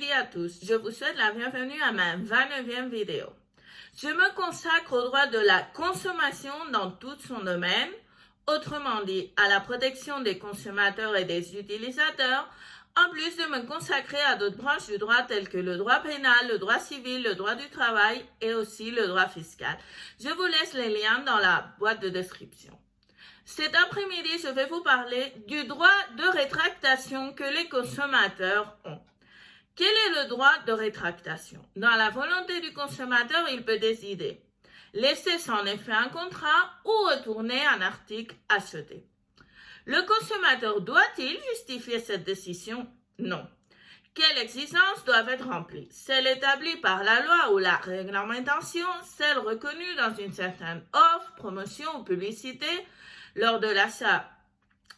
après-midi à tous. Je vous souhaite la bienvenue à ma 29e vidéo. Je me consacre au droit de la consommation dans tout son domaine, autrement dit à la protection des consommateurs et des utilisateurs, en plus de me consacrer à d'autres branches du droit telles que le droit pénal, le droit civil, le droit du travail et aussi le droit fiscal. Je vous laisse les liens dans la boîte de description. Cet après-midi, je vais vous parler du droit de rétractation que les consommateurs ont. Quel est le droit de rétractation? Dans la volonté du consommateur, il peut décider laisser sans effet un contrat ou retourner un article acheté. Le consommateur doit-il justifier cette décision? Non. Quelles exigences doivent être remplies? Celles établies par la loi ou la réglementation, celles reconnues dans une certaine offre, promotion ou publicité lors de l'achat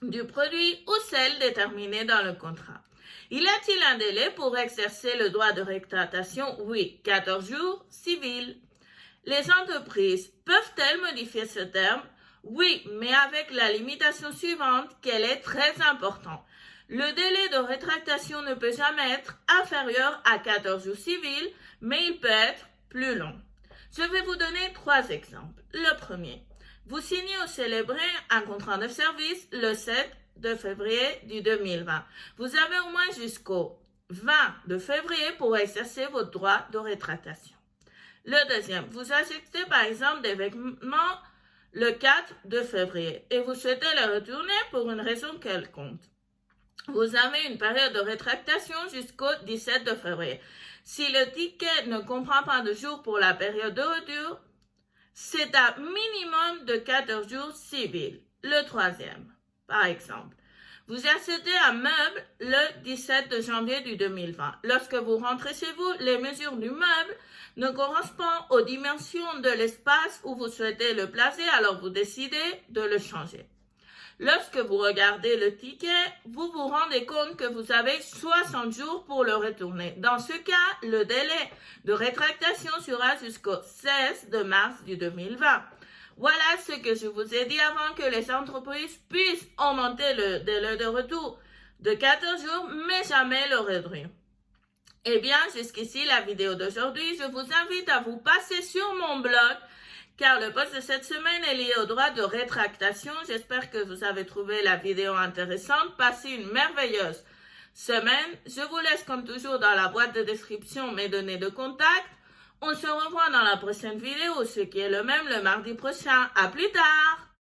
du produit ou celles déterminées dans le contrat. Y a-t-il un délai pour exercer le droit de rétractation? Oui, 14 jours civils. Les entreprises peuvent-elles modifier ce terme? Oui, mais avec la limitation suivante qu'elle est très importante. Le délai de rétractation ne peut jamais être inférieur à 14 jours civils, mais il peut être plus long. Je vais vous donner 3 exemples. Le premier, vous signez ou célébrez un contrat de service le 7 de février du 2020. Vous avez au moins jusqu'au 20 de février pour exercer votre droit de rétractation. Le deuxième, vous achetez par exemple des vêtements le 4 de février et vous souhaitez les retourner pour une raison quelconque. Vous avez une période de rétractation jusqu'au 17 de février. Si le ticket ne comprend pas de jours pour la période de retour, c'est un minimum de 14 jours civils. Le troisième, par exemple, vous achetez un meuble le 17 de janvier du 2020. Lorsque vous rentrez chez vous, les mesures du meuble ne correspondent aux dimensions de l'espace où vous souhaitez le placer, alors vous décidez de le changer. Lorsque vous regardez le ticket, vous vous rendez compte que vous avez 60 jours pour le retourner. Dans ce cas, le délai de rétractation sera jusqu'au 16 de mars du 2020. Voilà ce que je vous ai dit avant, que les entreprises puissent augmenter le délai de retour de 14 jours, mais jamais le réduire. Eh bien, jusqu'ici la vidéo d'aujourd'hui. Je vous invite à vous passer sur mon blog, car le post de cette semaine est lié au droit de rétractation. J'espère que vous avez trouvé la vidéo intéressante. Passez une merveilleuse semaine. Je vous laisse comme toujours dans la boîte de description mes données de contact. On se revoit dans la prochaine vidéo, ce qui est le même le mardi prochain. À plus tard!